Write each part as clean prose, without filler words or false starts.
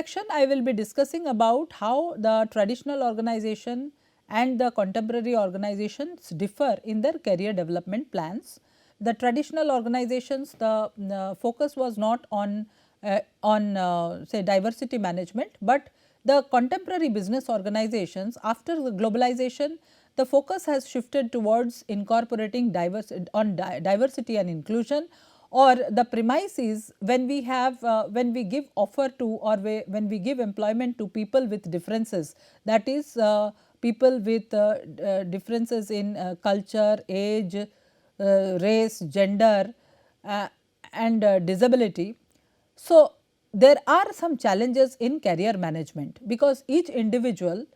section I will be discussing about how the traditional organization and the contemporary organizations differ in their career development plans. The traditional organizations, the focus was not on say diversity management, but the contemporary business organizations after the globalization, the focus has shifted towards incorporating diversity and inclusion, or the premise is when we have when we give offer to or when we give employment to people with differences, that is people with differences in culture, age, race, gender and disability. So, there are some challenges in career management, because each individual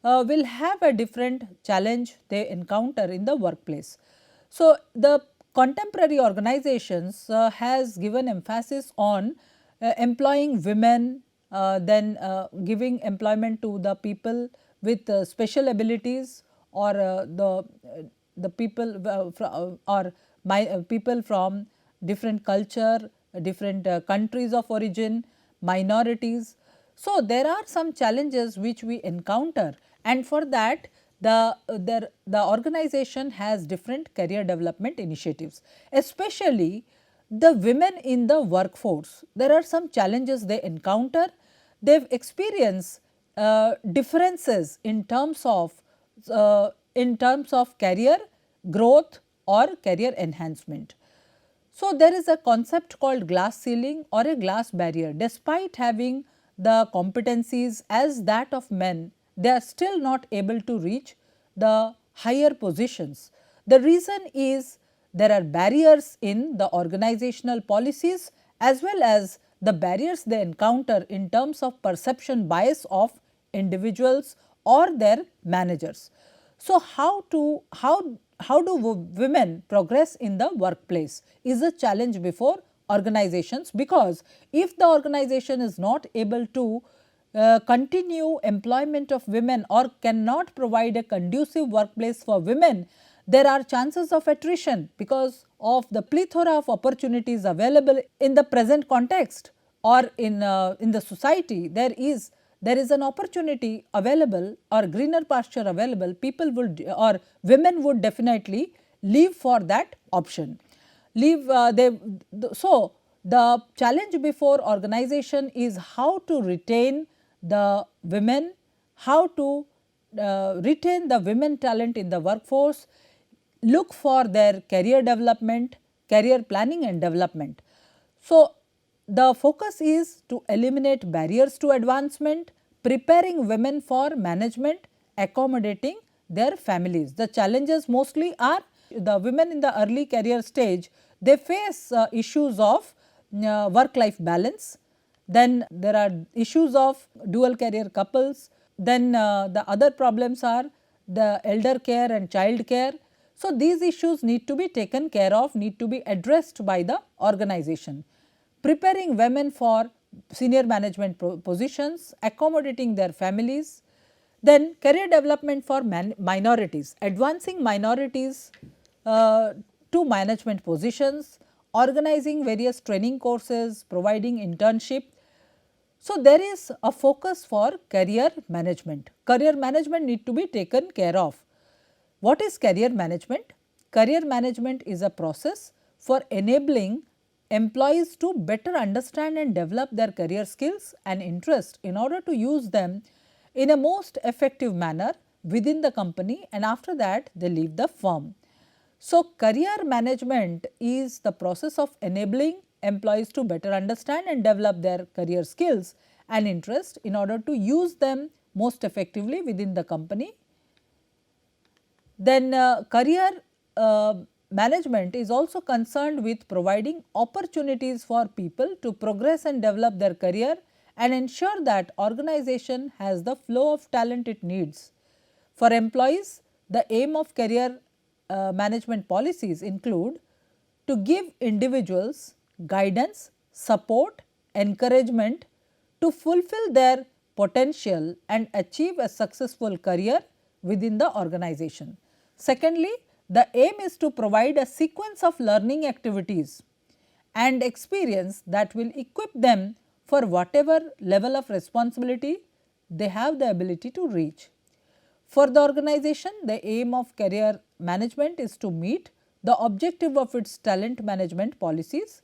will have a different challenge they encounter in the workplace. So, the contemporary organizations has given emphasis on employing women, then giving employment to the people with special abilities, or the people people from different culture, different countries of origin, minorities. So, there are some challenges which we encounter, and for that the organization has different career development initiatives, especially the women in the workforce. There are some challenges they encounter. They have experienced differences in terms of career growth or career enhancement. So, there is a concept called glass ceiling or a glass barrier. Despite having the competencies as that of men, they are still not able to reach the higher positions. The reason is there are barriers in the organizational policies as well as the barriers they encounter in terms of perception bias of individuals or their managers. So, how do women progress in the workplace is a challenge before organizations, because if the organization is not able to continue employment of women or cannot provide a conducive workplace for women, there are chances of attrition because of the plethora of opportunities available in the present context, or in the society. There is an opportunity available or greener pasture available, people would or women would definitely leave for that option. Leave so the challenge before organization is how to retain the women, how to retain the women talent in the workforce, look for their career development, career planning and development. So, the focus is to eliminate barriers to advancement, preparing women for management, accommodating their families. The challenges mostly are the women in the early career stage, they face issues of work life balance, then there are issues of dual career couples, then the other problems are the elder care and child care. So, these issues need to be taken care of, need to be addressed by the organization. Preparing women for senior management positions, accommodating their families, then career development for minorities, advancing minorities to management positions, organizing various training courses, providing internship. So, there is a focus for career management. Career management need to be taken care of. What is career management? Career management is a process for enabling employees to better understand and develop their career skills and interest in order to use them in a most effective manner within the company, and after that they leave the firm. So, career management is the process of enabling employees to better understand and develop their career skills and interest in order to use them most effectively within the company. Then career management is also concerned with providing opportunities for people to progress and develop their career and ensure that organization has the flow of talent it needs. For employees, the aim of career management policies include to give individuals guidance, support, encouragement to fulfill their potential and achieve a successful career within the organization. Secondly, the aim is to provide a sequence of learning activities and experience that will equip them for whatever level of responsibility they have the ability to reach. For the organization, the aim of career management is to meet the objective of its talent management policies,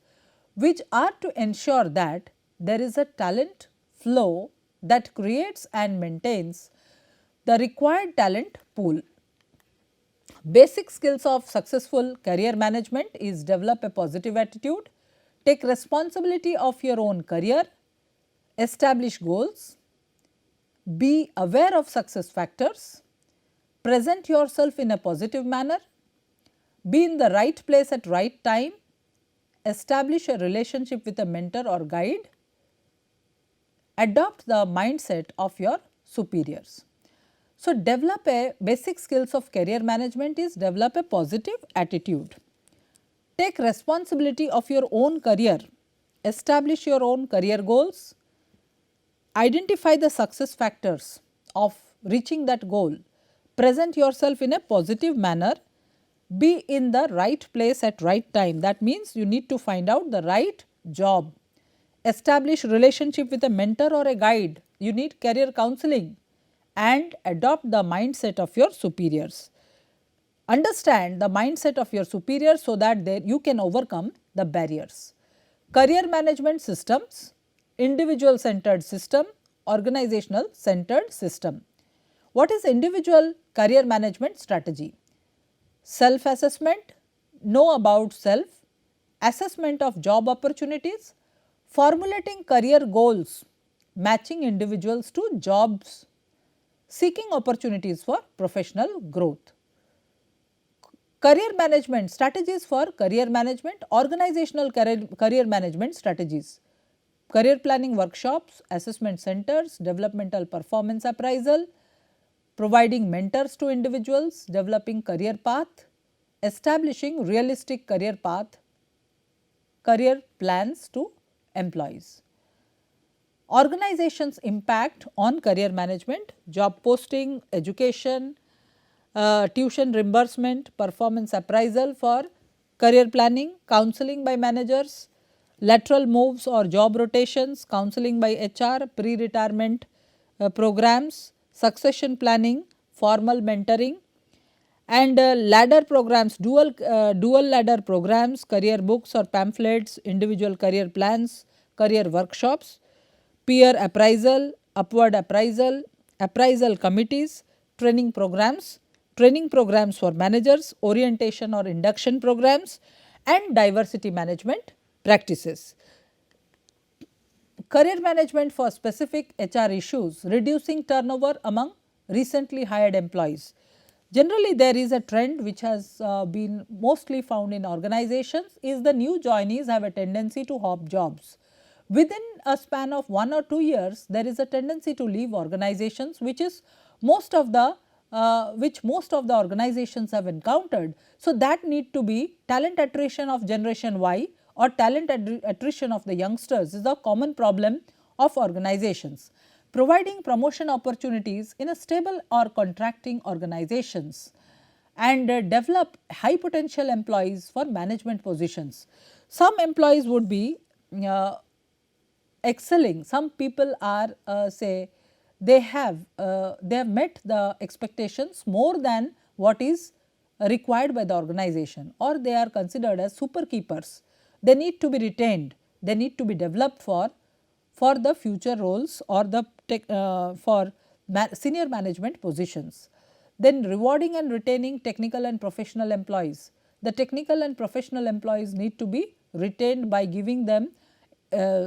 which are to ensure that there is a talent flow that creates and maintains the required talent pool. Basic skills of successful career management is develop a positive attitude, take responsibility of your own career, establish goals, be aware of success factors, present yourself in a positive manner, be in the right place at right time, establish a relationship with a mentor or guide, adopt the mindset of your superiors. So, develop a basic skills of career management is develop a positive attitude. Take responsibility of your own career, establish your own career goals, identify the success factors of reaching that goal, present yourself in a positive manner, be in the right place at right time. That means you need to find out the right job, establish relationship with a mentor or a guide, you need career counseling, and adopt the mindset of your superiors. Understand the mindset of your superiors so that you can overcome the barriers. Career management systems, individual centered system, organizational centered system. What is individual career management strategy? Self assessment, know about self, assessment of job opportunities, formulating career goals, matching individuals to jobs, seeking opportunities for professional growth. Career management strategies for career management, organizational career management strategies, career planning workshops, assessment centers, developmental performance appraisal, providing mentors to individuals, developing career path, establishing realistic career path, career plans to employees. Organizations impact on career management, job posting, education, tuition reimbursement, performance appraisal for career planning, counseling by managers, lateral moves or job rotations, counseling by HR, pre-retirement programs, succession planning, formal mentoring, and ladder programs, dual ladder programs, career books or pamphlets, individual career plans, career workshops, peer appraisal, upward appraisal, appraisal committees, training programs for managers, orientation or induction programs, and diversity management practices. Career management for specific HR issues, reducing turnover among recently hired employees. Generally, there is a trend which has been mostly found in organizations is the new joinees have a tendency to hop jobs. Within a span of 1 or 2 years, there is a tendency to leave organizations, which is most of the organizations have encountered. So, that need to be talent attrition of generation Y or talent attrition of the youngsters is a common problem of organizations. Providing promotion opportunities in a stable or contracting organizations and develop high potential employees for management positions. Some employees would be excelling, some people are say they have met the expectations more than what is required by the organization, or they are considered as super keepers. They need to be retained, they need to be developed for the future roles or the senior management positions. Then rewarding and retaining technical and professional employees. The technical and professional employees need to be retained by giving them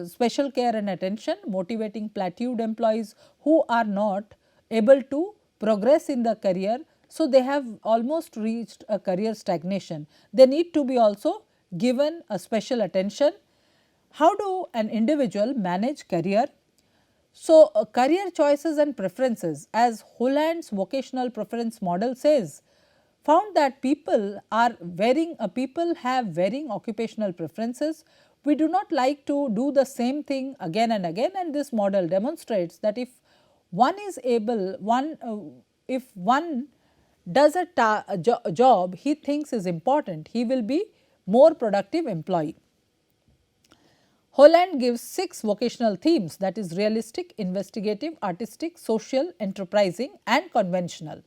special care and attention, motivating plateaued employees who are not able to progress in the career. So, they have almost reached a career stagnation. They need to be also given a special attention. How do an individual manage career? So, career choices and preferences, as Holland's vocational preference model says, found that people have varying occupational preferences. We do not like to do the same thing again and again, and this model demonstrates that if one is able, if one does a job he thinks is important, he will be more productive employee. Holland gives 6 vocational themes, that is realistic, investigative, artistic, social, enterprising and conventional.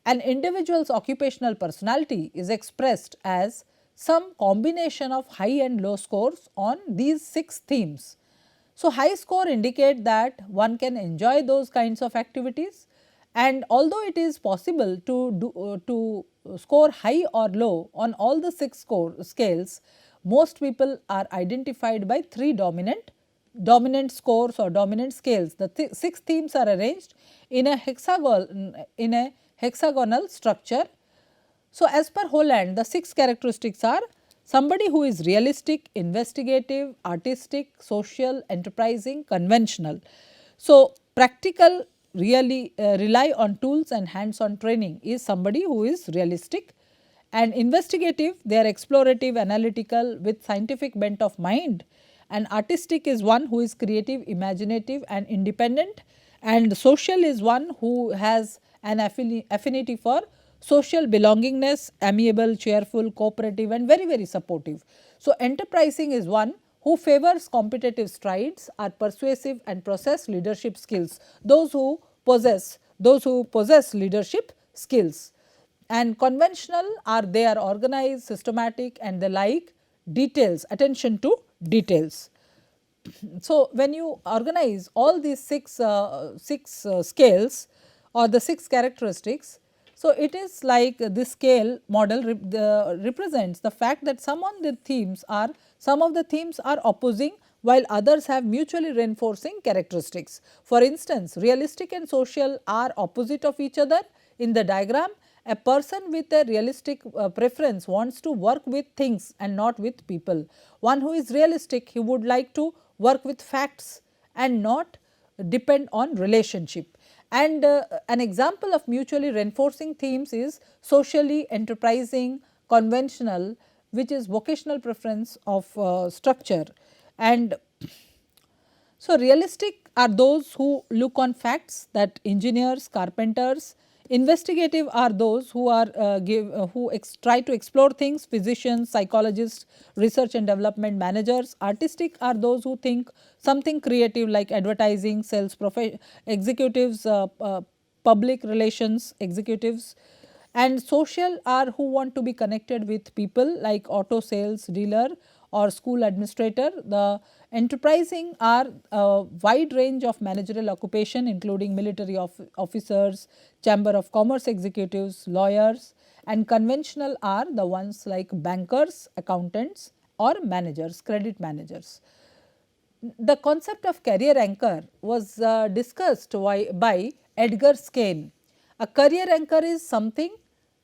An individual's occupational personality is expressed as some combination of high and low scores on these 6 themes. So, high score indicate that one can enjoy those kinds of activities, and although it is possible to score high or low on all the 6 score scales, most people are identified by 3 dominant scores or dominant scales. The 6 themes are arranged in a hexagonal structure. So, as per Holland, the 6 characteristics are somebody who is realistic, investigative, artistic, social, enterprising, conventional. So, practical really rely on tools and hands on training is somebody who is realistic, and investigative, they are explorative, analytical with scientific bent of mind, and artistic is one who is creative, imaginative and independent, and social is one who has an affinity for social belongingness, amiable, cheerful, cooperative and very supportive. So, enterprising is one who favors competitive strides, are persuasive and possess leadership skills, those who possess leadership skills. And conventional are they are organized, systematic and they like details, attention to details. So, when you organize all these six scales or the 6 characteristics, so it is like this scale model represents the fact that some of the themes are opposing while others have mutually reinforcing characteristics. For instance, realistic and social are opposite of each other. In the diagram, a person with a realistic preference wants to work with things and not with people. One who is realistic, he would like to work with facts and not depend on relationship. And an example of mutually reinforcing themes is socially, enterprising, conventional, which is vocational preference of structure. And so, realistic are those who look on facts, that engineers, carpenters. Investigative are those who are try to explore things, physicians, psychologists, research and development managers. Artistic are those who think something creative like advertising, sales executives, public relations executives. And social are who want to be connected with people like auto sales dealer or school administrator. The enterprising are a wide range of managerial occupation including military officers, chamber of commerce executives, lawyers, and conventional are the ones like bankers, accountants or managers, credit managers. The concept of career anchor was discussed by Edgar Skene. A career anchor is something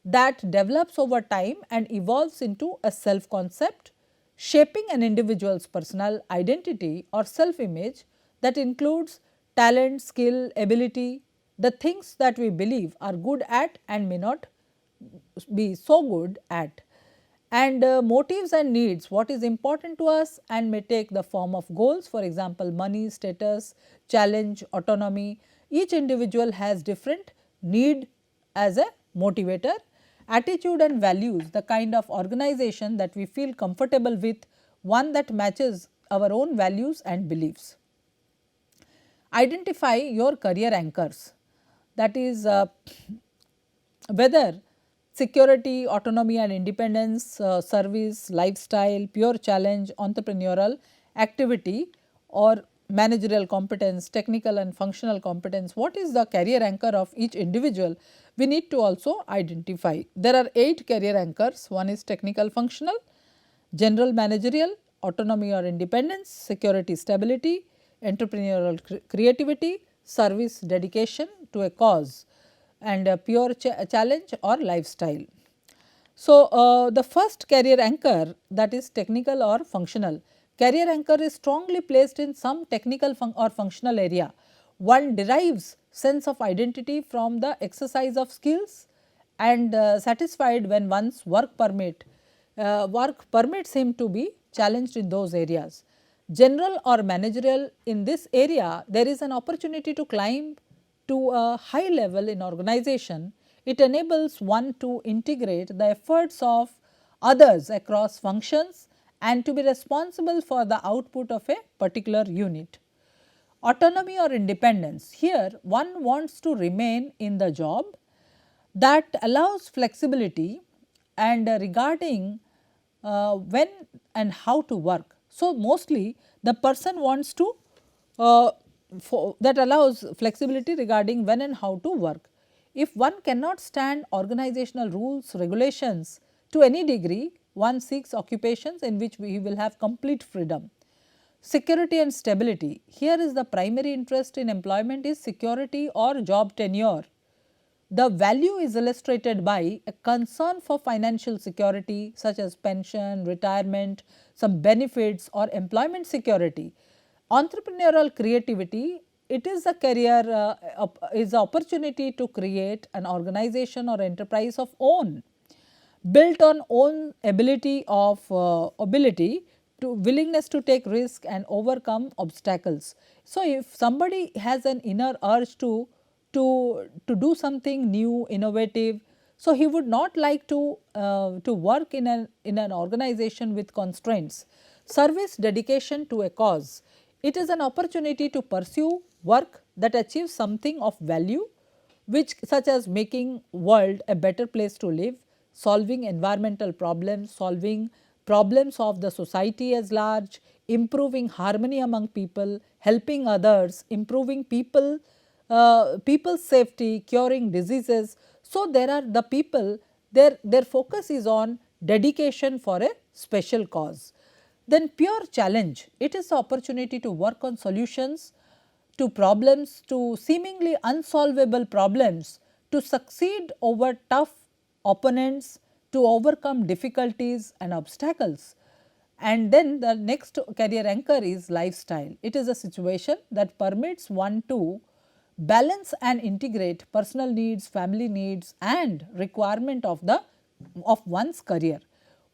that develops over time and evolves into a self concept, shaping an individual's personal identity or self image that includes talent, skill, ability, the things that we believe are good at and may not be so good at, and motives and needs, what is important to us and may take the form of goals, for example, money, status, challenge, autonomy. Each individual has different need as a motivator. Attitude and values, the kind of organization that we feel comfortable with, one that matches our own values and beliefs. Identify your career anchors, that is whether security, autonomy and independence, service, lifestyle, pure challenge, entrepreneurial activity or managerial competence, technical and functional competence, what is the career anchor of each individual, we need to also identify. There are 8 career anchors. One is technical functional, general managerial, autonomy or independence, security stability, entrepreneurial creativity, service dedication to a cause and a pure challenge or lifestyle. So, the first career anchor, that is technical or functional. Career anchor is strongly placed in some technical or functional area. One derives sense of identity from the exercise of skills and satisfied when one's work permits him to be challenged in those areas. General or managerial, in this area there is an opportunity to climb to a high level in organization. It enables one to integrate the efforts of others across functions and to be responsible for the output of a particular unit. Autonomy or independence, here one wants to remain in the job that allows flexibility and regarding when and how to work. So, mostly the person wants to that allows flexibility regarding when and how to work. If one cannot stand organizational rules, regulations to any degree, one seeks occupations in which we will have complete freedom. Security and stability, here is the primary interest in employment is security or job tenure. The value is illustrated by a concern for financial security such as pension, retirement, some benefits or employment security. Entrepreneurial creativity, it is a career is the opportunity to create an organization or enterprise of own, built on own ability to willingness to take risk and overcome obstacles. So, if somebody has an inner urge to do something new, innovative, so he would not like to work in an organization with constraints. Service, dedication to a cause, it is an opportunity to pursue work that achieves something of value, which such as making world a better place to live, solving environmental problems, solving problems of the society as large, improving harmony among people, helping others, improving people's safety, curing diseases. So, there are the people, their focus is on dedication for a special cause. Then pure challenge, it is the opportunity to work on solutions to problems, to seemingly unsolvable problems, to succeed over tough opponents, to overcome difficulties and obstacles. And then the next career anchor is lifestyle. It is a situation that permits one to balance and integrate personal needs, family needs and requirement of one's career.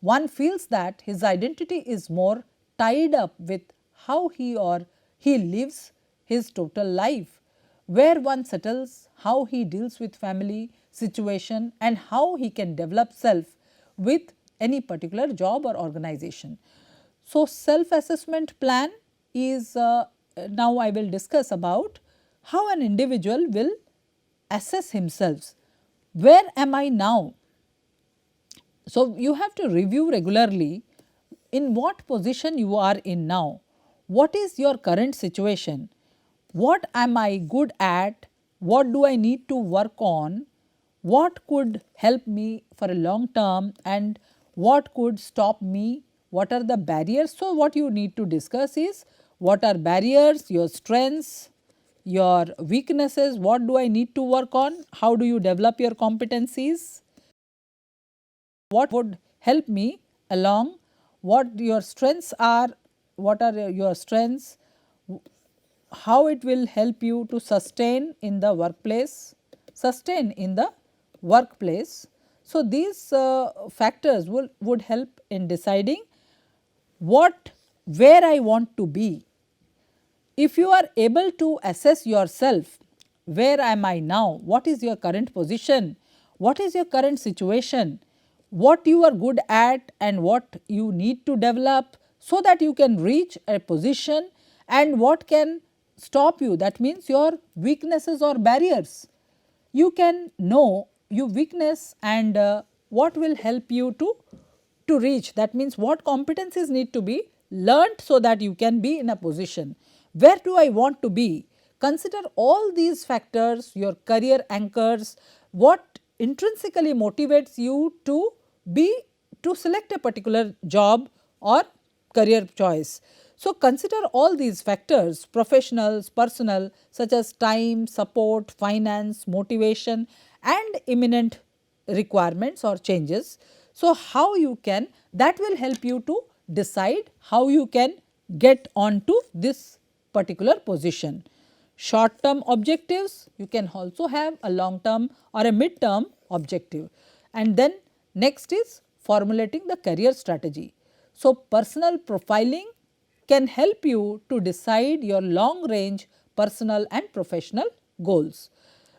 One feels that his identity is more tied up with how he or he lives his total life, where one settles, how he deals with family situation and how he can develop self with any particular job or organization. So, self assessment plan is now I will discuss about how an individual will assess himself. Where am I now? So, you have to review regularly in what position you are in now, what is your current situation, what am I good at, what do I need to work on, what could help me for a long term and what could stop me, what are the barriers. So, what you need to discuss is what are barriers, your strengths, your weaknesses, what do I need to work on, how do you develop your competencies, what would help me along, what your strengths are, what are your strengths, how it will help you to sustain in the workplace, sustain in the workplace. So, these factors would help in deciding where I want to be. If you are able to assess yourself, where am I now, what is your current position, what is your current situation, what you are good at and what you need to develop so that you can reach a position and what can stop you, that means your weaknesses or barriers. You can know your weakness and what will help you to reach, that means what competencies need to be learnt so that you can be in a position. Where do I want to be? Consider all these factors, your career anchors, what intrinsically motivates you to select a particular job or career choice. So, consider all these factors, professionals, personal, such as time, support, finance, motivation and imminent requirements or changes. So, how you can, that will help you to decide how you can get onto this particular position. Short term objectives, you can also have a long term or a mid term objective. And then next is formulating the career strategy. So, personal profiling can help you to decide your long range personal and professional goals.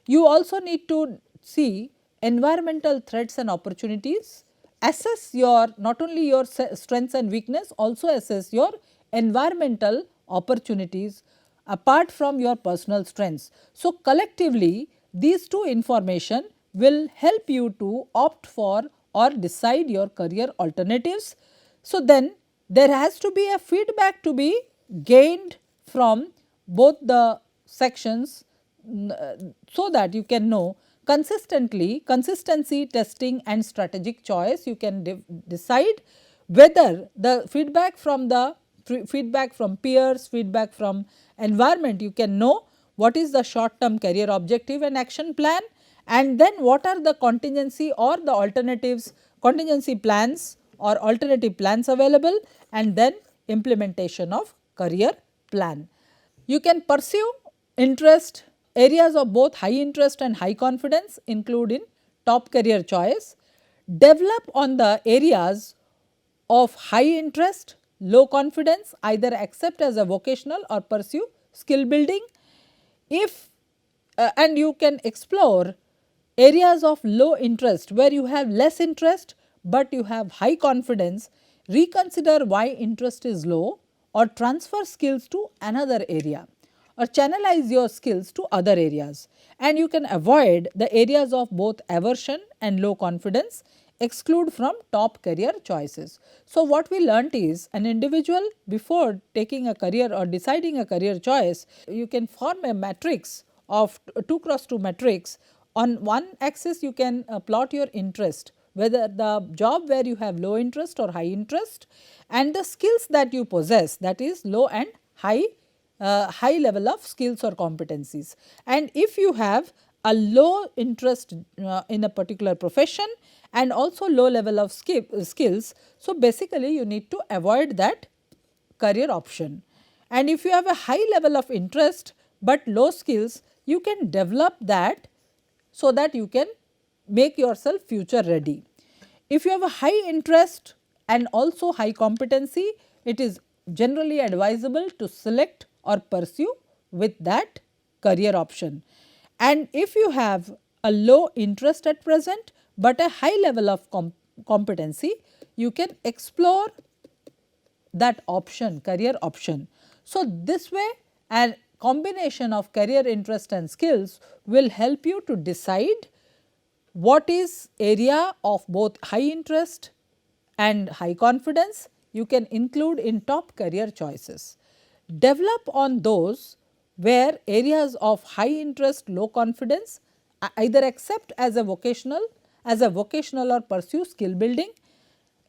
You also need to see environmental threats and opportunities assess your not only your strengths and weakness, also assess your environmental opportunities apart from your personal strengths. So, collectively these two information will help you to opt for or decide your career alternatives. So, then there has to be a feedback to be gained from both the sections, so that you can know consistency testing and strategic choice. You can decide whether the feedback from peers, feedback from environment, you can know what is the short term career objective and action plan, and then what are the contingency or the alternatives, contingency plans or alternative plans available, and then implementation of career plan. You can pursue interest areas of both high interest and high confidence, include in top career choice. Develop on the areas of high interest, low confidence, either accept as a vocational or pursue skill building. If and you can explore areas of low interest where you have less interest, but you have high confidence, reconsider why interest is low or transfer skills to another area or channelize your skills to other areas, and you can avoid the areas of both aversion and low confidence, exclude from top career choices. So, what we learnt is an individual before taking a career or deciding a career choice, you can form a matrix of 2 cross 2 matrix. On one axis you can plot your interest, whether the job where you have low interest or high interest, and the skills that you possess, that is low and high level of skills or competencies. And if you have a low interest in a particular profession and also low level of skills, so basically you need to avoid that career option. And if you have a high level of interest but low skills, you can develop that so that you can make yourself future ready. If you have a high interest and also high competency, it is generally advisable to select or pursue with that career option. And if you have a low interest at present, but a high level of competency, you can explore that option, career option. So, this way a combination of career interest and skills will help you to decide what is area of both high interest and high confidence you can include in top career choices. Develop on those where areas of high interest, low confidence, either accept as a vocational or pursue skill building.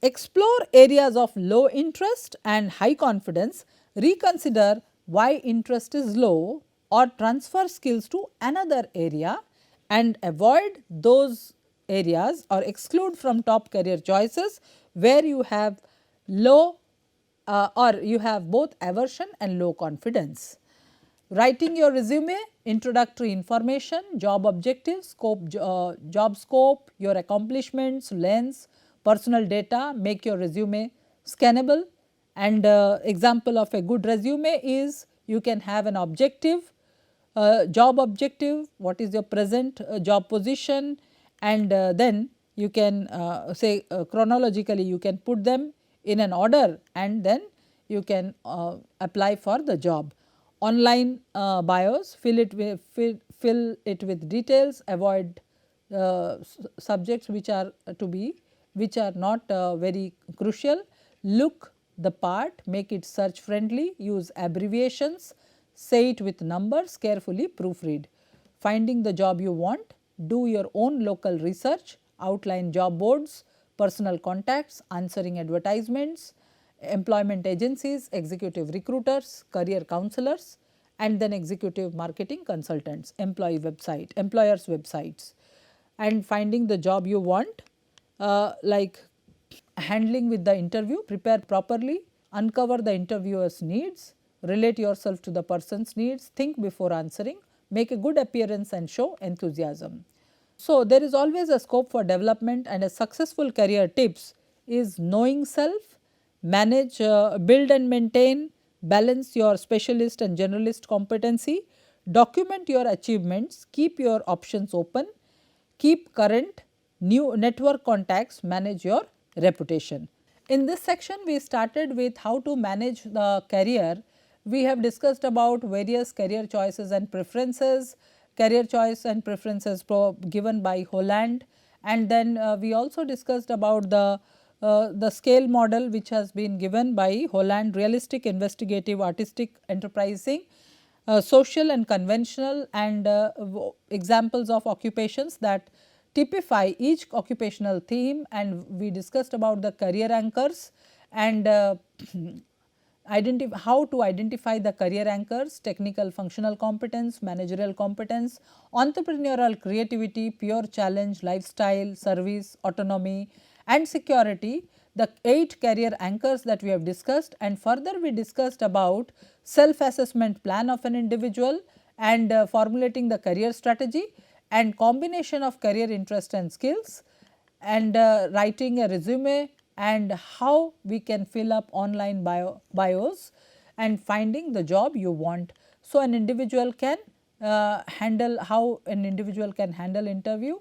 Explore areas of low interest and high confidence, reconsider why interest is low or transfer skills to another area, and avoid those areas or exclude from top career choices where you have low or you have both aversion and low confidence. Writing your resume, introductory information, job objectives, job scope, your accomplishments, lengths, personal data, make your resume scannable. And example of a good resume is you can have an objective, job objective, what is your present job position, and then you can say chronologically you can put them in an order, and then you can apply for the job. Online bios, fill it with details, avoid subjects which are not very crucial. Look the part, make it search friendly, use abbreviations, say it with numbers, carefully proofread. Finding the job you want, do your own local research, outline job boards, personal contacts, answering advertisements, employment agencies, executive recruiters, career counselors, and then executive marketing consultants, employers' websites. And finding the job you want, like handling with the interview, prepare properly, uncover the interviewer's needs, relate yourself to the person's needs, think before answering, make a good appearance and show enthusiasm. So, there is always a scope for development, and a successful career tips is knowing self, manage, build and maintain, balance your specialist and generalist competency, document your achievements, keep your options open, keep current, new network contacts, manage your reputation. In this section, we started with how to manage the career. We have discussed about various career choices and preferences, career choice and preferences given by Holland, and then we also discussed about the scale model which has been given by Holland: realistic, investigative, artistic, enterprising, social and conventional, and examples of occupations that typify each occupational theme, and we discussed about the career anchors and how to identify the career anchors: technical functional competence, managerial competence, entrepreneurial creativity, pure challenge, lifestyle, service, autonomy and security, the 8 career anchors that we have discussed. And further we discussed about self assessment plan of an individual and formulating the career strategy and combination of career interest and skills, and writing a resume, and how we can fill up online bios and finding the job you want. So, an individual can how an individual can handle interview,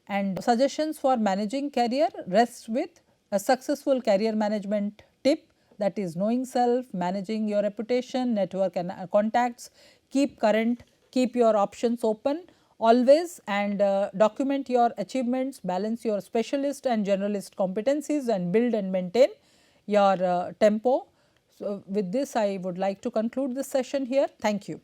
and suggestions for managing career rests with a successful career management tip, that is knowing self, managing your reputation, network and contacts, keep current, keep your options open always, and document your achievements, balance your specialist and generalist competencies, and build and maintain your tempo. So, with this I would like to conclude this session here. Thank you.